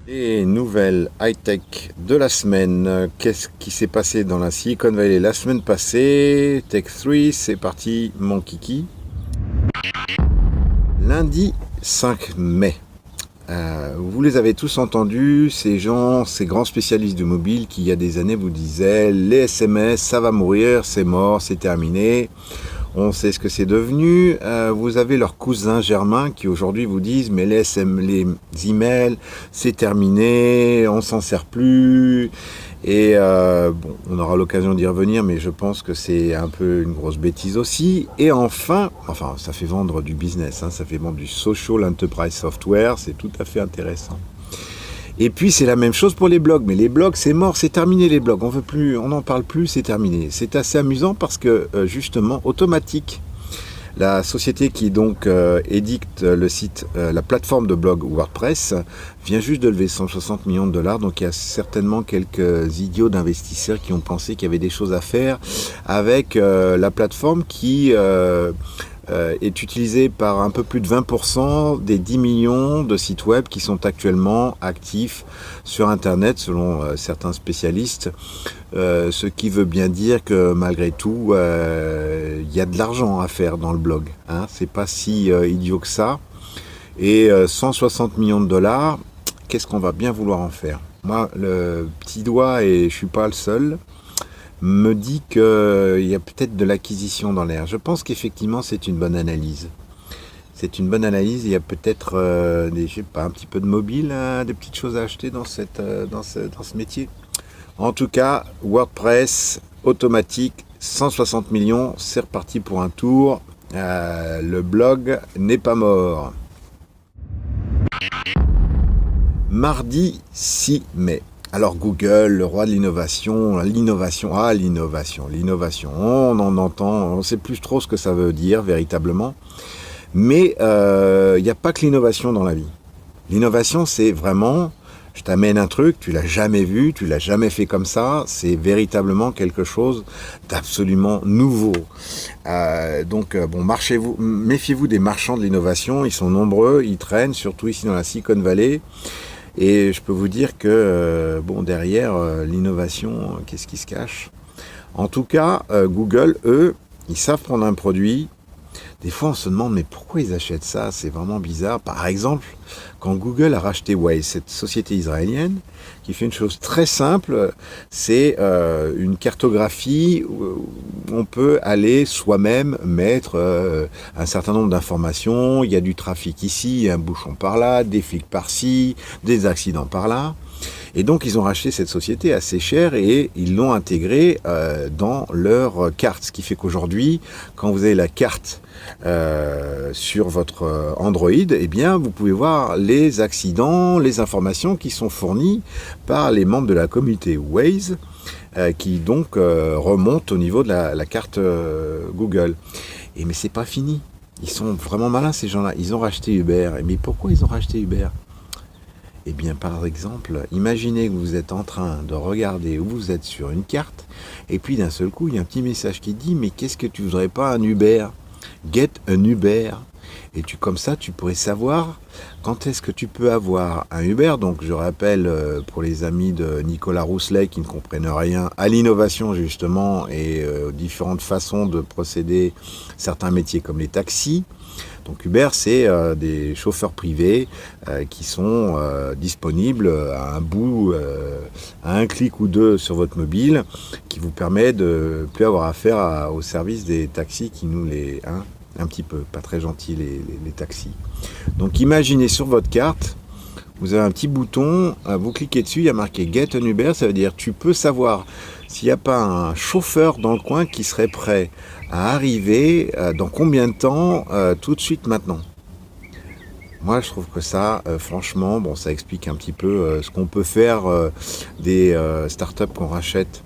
Et nouvelle high-tech de la semaine. Qu'est-ce qui s'est passé dans la Silicon Valley la semaine passée? Tech3, c'est parti mon kiki. Lundi 5 mai. Vous les avez tous entendus, ces gens, ces grands spécialistes du mobile qui il y a des années vous disaient les SMS, ça va mourir, c'est mort, c'est terminé. On sait ce que c'est devenu. Vous avez leurs cousins germains qui aujourd'hui vous disent mais les emails, c'est terminé, on s'en sert plus. Et bon, on aura l'occasion d'y revenir, mais je pense que c'est un peu une grosse bêtise aussi. Et enfin, ça fait vendre du business, hein, ça fait vendre du social enterprise software, c'est tout à fait intéressant. Et puis c'est la même chose pour les blogs, mais les blogs c'est mort, c'est terminé les blogs, on veut plus, on n'en parle plus, c'est terminé. C'est assez amusant parce que justement Automattic, la société qui donc édicte le site, la plateforme de blog WordPress, vient juste de lever 160 millions de dollars, donc il y a certainement quelques idiots d'investisseurs qui ont pensé qu'il y avait des choses à faire avec la plateforme qui est utilisé par un peu plus de 20% des 10 millions de sites web qui sont actuellement actifs sur Internet, selon certains spécialistes. Ce qui veut bien dire que malgré tout, y a de l'argent à faire dans le blog. Hein. C'est pas si idiot que ça. Et 160 millions de dollars, qu'est-ce qu'on va bien vouloir en faire? Moi, le petit doigt, et je suis pas le seul, me dit qu'il y a peut-être de l'acquisition dans l'air. Je pense qu'effectivement c'est une bonne analyse. C'est une bonne analyse, il y a peut-être je sais pas, un petit peu de mobile, hein, des petites choses à acheter dans ce métier. En tout cas, WordPress, Automattic, 160 millions, c'est reparti pour un tour. Le blog n'est pas mort. Mardi 6 mai. Alors Google, le roi de l'innovation, l'innovation, on en entend, on ne sait plus trop ce que ça veut dire véritablement, mais il n'y a pas que l'innovation dans la vie. L'innovation c'est vraiment, je t'amène un truc, tu l'as jamais vu, tu l'as jamais fait comme ça, c'est véritablement quelque chose d'absolument nouveau. Méfiez-vous des marchands de l'innovation, ils sont nombreux, ils traînent, surtout ici dans la Silicon Valley. Et je peux vous dire que, derrière l'innovation, qu'est-ce qui se cache? En tout cas, Google, eux, ils savent prendre un produit. Des fois, on se demande, mais pourquoi ils achètent ça? C'est vraiment bizarre. Par exemple, quand Google a racheté Waze, cette société israélienne, qui fait une chose très simple, c'est une cartographie où on peut aller soi-même mettre un certain nombre d'informations. Il y a du trafic ici, il y a un bouchon par là, des flics par-ci, des accidents par-là. Et donc ils ont racheté cette société assez cher et ils l'ont intégrée dans leur carte. Ce qui fait qu'aujourd'hui, quand vous avez la carte sur votre Android, eh bien vous pouvez voir les accidents, les informations qui sont fournies par les membres de la communauté Waze qui donc remontent au niveau de la carte Google. Mais c'est pas fini. Ils sont vraiment malins ces gens-là. Ils ont racheté Uber. Mais pourquoi ils ont racheté Uber? Eh bien, par exemple, imaginez que vous êtes en train de regarder où vous êtes sur une carte, et puis d'un seul coup, il y a un petit message qui dit « Mais qu'est-ce que tu voudrais pas un Uber? Get un Uber !» Et comme ça, tu pourrais savoir quand est-ce que tu peux avoir un Uber. Donc, je rappelle, pour les amis de Nicolas Rousselet qui ne comprennent rien à l'innovation, justement, et aux différentes façons de procéder certains métiers comme les taxis. Donc Uber, c'est des chauffeurs privés qui sont disponibles à un clic ou deux sur votre mobile, qui vous permet de plus avoir affaire au service des taxis qui nous les... un petit peu, pas très gentils les taxis. Donc imaginez sur votre carte, vous avez un petit bouton, vous cliquez dessus, il y a marqué Get an Uber, ça veut dire tu peux savoir s'il n'y a pas un chauffeur dans le coin qui serait prêt à arriver dans combien de temps, tout de suite maintenant. Moi, je trouve que ça, franchement, bon, ça explique un petit peu ce qu'on peut faire des startups qu'on rachète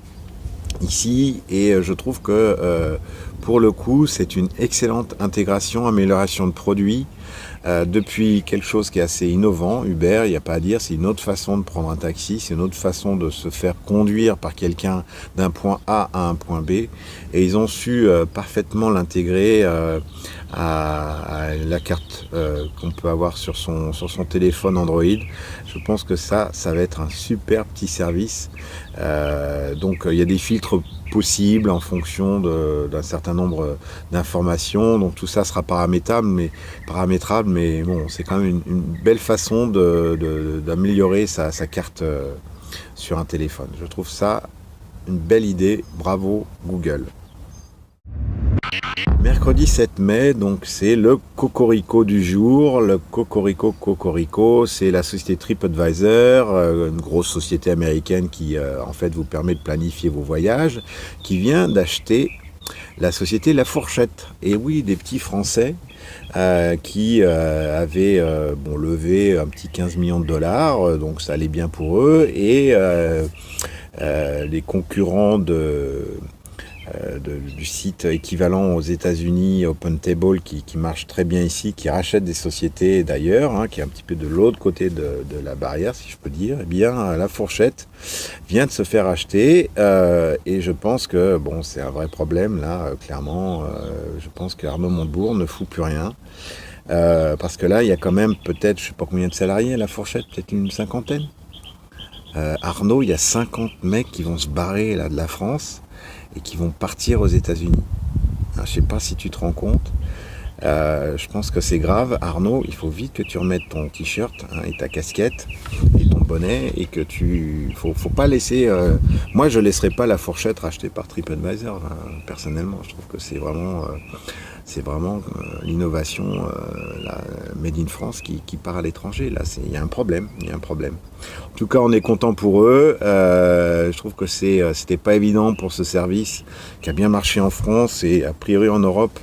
ici, et je trouve que pour le coup, c'est une excellente intégration, amélioration de produits. Depuis quelque chose qui est assez innovant, Uber, il n'y a pas à dire, c'est une autre façon de prendre un taxi, c'est une autre façon de se faire conduire par quelqu'un d'un point A à un point B, et ils ont su parfaitement l'intégrer à la carte qu'on peut avoir sur son téléphone Android. Je pense que ça va être un super petit service. Donc il y a des filtres possibles en fonction d'un certain nombre d'informations, donc tout ça sera paramétrable, mais bon, c'est quand même une belle façon d'améliorer sa carte sur un téléphone. Je trouve ça une belle idée, bravo Google. Mercredi 7 mai, donc c'est le cocorico du jour. Le cocorico, c'est la société TripAdvisor, une grosse société américaine qui en fait vous permet de planifier vos voyages, qui vient d'acheter la société La Fourchette. Et oui, des petits Français qui avaient levé un petit 15 millions de dollars, donc ça allait bien pour eux, et les concurrents du site équivalent aux États-Unis, OpenTable, qui marche très bien ici, qui rachète des sociétés d'ailleurs, qui est un petit peu de l'autre côté de la barrière, si je peux dire. Eh bien, La Fourchette vient de se faire acheter, et je pense que bon, c'est un vrai problème là, clairement. Je pense qu'Arnaud Montebourg ne fout plus rien. Parce que là, il y a quand même peut-être, je sais pas combien de salariés à La Fourchette, peut-être une cinquantaine. Arnaud, il y a 50 mecs qui vont se barrer là de la France et qui vont partir aux États-Unis. Je ne sais pas si tu te rends compte. Je pense que c'est grave. Arnaud, il faut vite que tu remettes ton t-shirt et ta casquette et ton bonnet, et que faut pas laisser. Moi, je laisserai pas La Fourchette rachetée par TripAdvisor. Personnellement, je trouve que c'est vraiment l'innovation made in France qui part à l'étranger. Là, il y a un problème. En tout cas, on est content pour eux. Je trouve que c'était pas évident pour ce service qui a bien marché en France et a priori en Europe,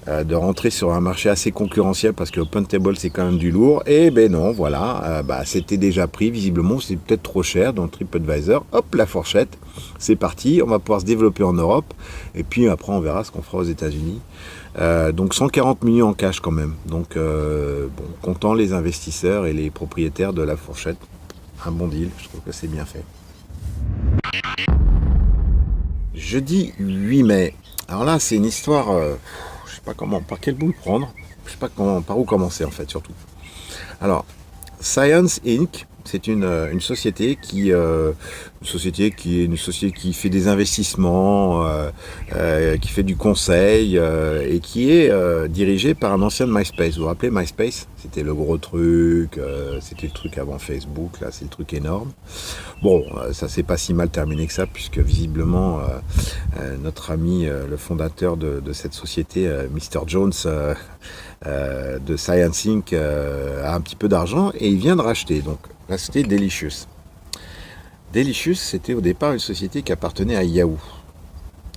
de rentrer sur un marché assez concurrentiel, parce que OpenTable c'est quand même du lourd. Et ben non, voilà, c'était déjà pris, visiblement c'est peut-être trop cher dans TripAdvisor. Hop, La Fourchette, c'est parti, on va pouvoir se développer en Europe, et puis après on verra ce qu'on fera aux États-Unis. Donc 140 millions en cash quand même. Donc content les investisseurs et les propriétaires de La Fourchette. Un bon deal, je trouve que c'est bien fait. Jeudi 8 mai. Alors là, c'est une histoire, je sais pas par quel bout le prendre. Je sais pas par où commencer en fait, surtout. Alors, Science Inc., c'est une société qui fait des investissements, qui fait du conseil, et qui est dirigée par un ancien de MySpace. Vous vous rappelez MySpace? C'était le gros truc, c'était le truc avant Facebook, là c'est le truc énorme. Bon, ça s'est pas si mal terminé que ça, puisque visiblement notre ami, le fondateur de cette société, Mr. Jones, de Science Inc., a un petit peu d'argent, et il vient de racheter donc la société Delicious. Delicious, c'était au départ une société qui appartenait à Yahoo.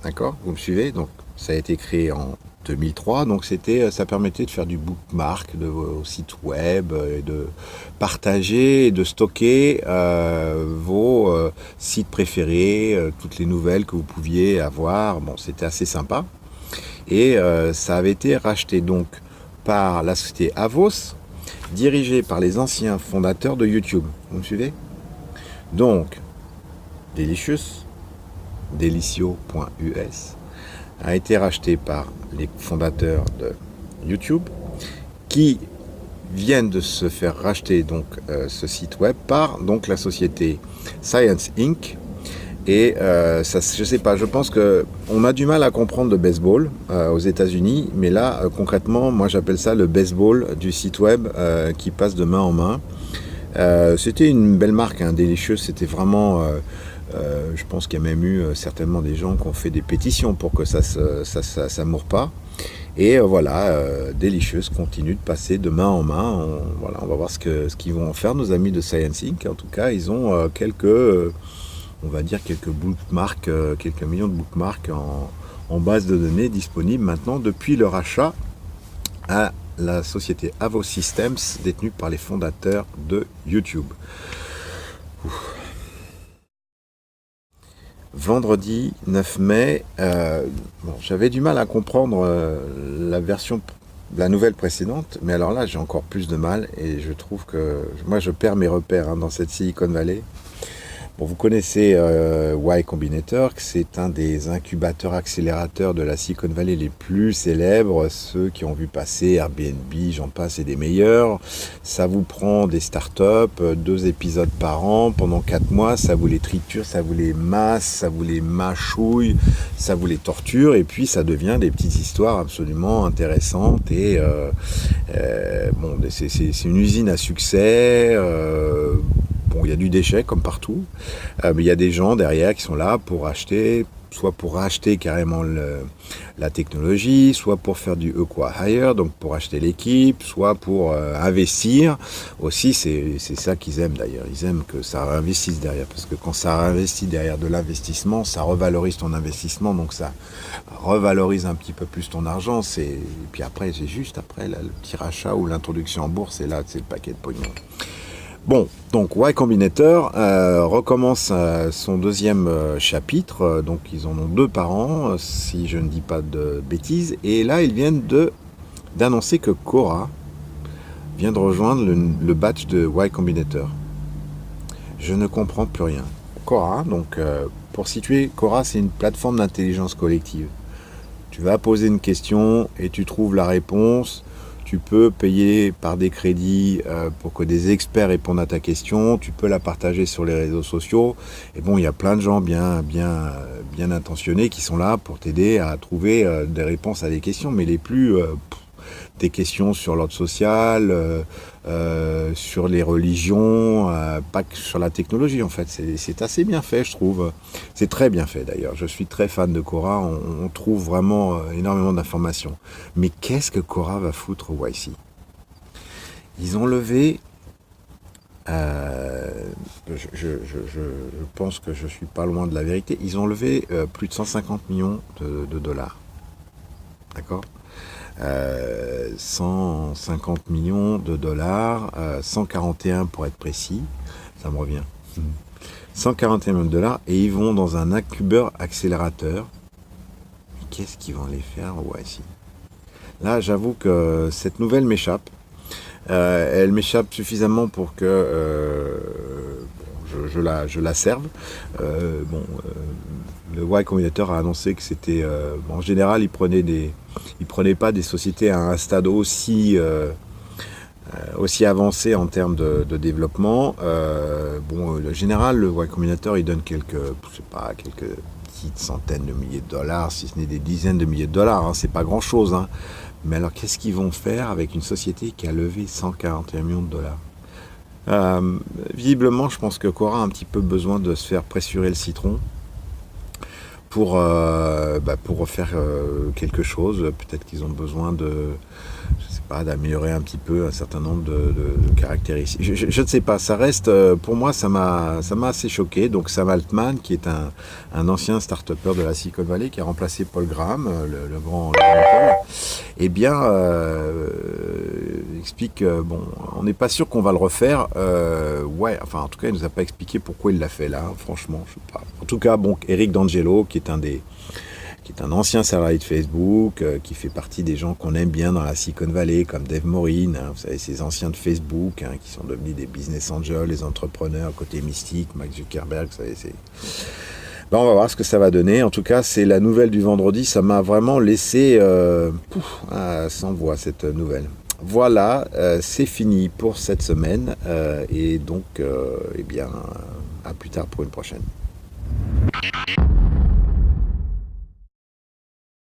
D'accord? Vous me suivez? Donc ça a été créé en 2003, donc ça permettait de faire du bookmark de vos sites web, et de partager et de stocker vos sites préférés, toutes les nouvelles que vous pouviez avoir. Bon, c'était assez sympa. Et ça avait été racheté donc par la société Avos, dirigée par les anciens fondateurs de YouTube. Vous me suivez? Donc, Delicious, Delicio.us, a été racheté par les fondateurs de YouTube, qui viennent de se faire racheter donc ce site web par donc la société Science Inc. Et je sais pas, je pense que on a du mal à comprendre le baseball aux États-Unis, mais là concrètement, moi j'appelle ça le baseball du site web qui passe de main en main. C'était une belle marque, Delicious, c'était vraiment Je pense qu'il y a même eu certainement des gens qui ont fait des pétitions pour que ça moure pas. Et voilà, Delicious continue de passer de main en main. On va voir ce qu'ils vont en faire, nos amis de Science Inc. En tout cas, ils ont on va dire quelques bookmarks, quelques millions de bookmarks en base de données disponibles maintenant depuis leur achat à la société Avo Systems, détenue par les fondateurs de YouTube. Vendredi 9 mai, j'avais du mal à comprendre la nouvelle précédente, mais alors là j'ai encore plus de mal et je trouve que moi je perds mes repères dans cette Silicon Valley. Bon, vous connaissez Y Combinator, c'est un des incubateurs accélérateurs de la Silicon Valley les plus célèbres, ceux qui ont vu passer Airbnb, j'en passe, et des meilleurs. Ça vous prend des startups, 2 épisodes par an, pendant 4 mois, ça vous les triture, ça vous les masse, ça vous les mâchouille, ça vous les torture, et puis ça devient des petites histoires absolument intéressantes. Et c'est une usine à succès. Bon, il y a du déchet comme partout, mais il y a des gens derrière qui sont là pour acheter, soit pour racheter carrément la technologie, soit pour faire du acquire, donc pour acheter l'équipe, soit pour investir. Aussi, c'est ça qu'ils aiment d'ailleurs. Ils aiment que ça réinvestisse derrière, parce que quand ça réinvestit derrière de l'investissement, ça revalorise ton investissement, donc ça revalorise un petit peu plus ton argent. Et puis après, c'est juste après là, le petit rachat ou l'introduction en bourse, et là, c'est le paquet de pognon. Bon, donc Y Combinator recommence son deuxième chapitre, donc ils en ont 2 par an, si je ne dis pas de bêtises, et là ils viennent d'annoncer que Quora vient de rejoindre le batch de Y Combinator. Je ne comprends plus rien. Quora, donc pour situer, Quora c'est une plateforme d'intelligence collective. Tu vas poser une question et tu trouves la réponse. Tu peux payer par des crédits pour que des experts répondent à ta question. Tu peux la partager sur les réseaux sociaux. Et bon, il y a plein de gens bien intentionnés qui sont là pour t'aider à trouver des réponses à des questions, mais les plus des questions sur l'ordre social, sur les religions, pas que sur la technologie en fait. C'est assez bien fait, je trouve. C'est très bien fait d'ailleurs. Je suis très fan de Quora. On trouve vraiment énormément d'informations. Mais qu'est-ce que Quora va foutre au YC? Ils ont levé... je pense que je suis pas loin de la vérité. Ils ont levé plus de 150 millions de dollars. D'accord ? 150 millions de dollars, 141 pour être précis, ça me revient. 141 millions de dollars, et ils vont dans un incubeur accélérateur. Mais qu'est-ce qu'ils vont aller faire au YC? Là, j'avoue que cette nouvelle m'échappe. Elle m'échappe suffisamment pour que je la serve. Le Y Combinator a annoncé que c'était... en général, il prenait pas des sociétés à un stade aussi avancé en termes de développement. En général, le Y Combinator, il donne quelques petites centaines de milliers de dollars, si ce n'est des dizaines de milliers de dollars. C'est pas grand-chose. Mais alors, qu'est-ce qu'ils vont faire avec une société qui a levé 141 millions de dollars? Visiblement, je pense que Quora a un petit peu besoin de se faire pressurer le citron pour refaire quelque chose. Peut-être qu'ils ont besoin d'améliorer un petit peu un certain nombre de caractéristiques. Je ne sais pas, ça reste, pour moi, ça m'a assez choqué. Donc Sam Altman, qui est un ancien start-upper de la Silicon Valley, qui a remplacé Paul Graham, le grand Paul, explique, on n'est pas sûr qu'on va le refaire. En tout cas, il nous a pas expliqué pourquoi il l'a fait là, franchement, je sais pas. En tout cas, Eric D'Angelo, qui est un ancien salarié de Facebook, qui fait partie des gens qu'on aime bien dans la Silicon Valley, comme Dave Morin, vous savez, ces anciens de Facebook, qui sont devenus des business angels, les entrepreneurs, côté mystique, Mark Zuckerberg, vous savez, c'est... on va voir ce que ça va donner. En tout cas, c'est la nouvelle du vendredi. Ça m'a vraiment laissé sans voix, cette nouvelle. Voilà, c'est fini pour cette semaine. Et donc, à plus tard pour une prochaine.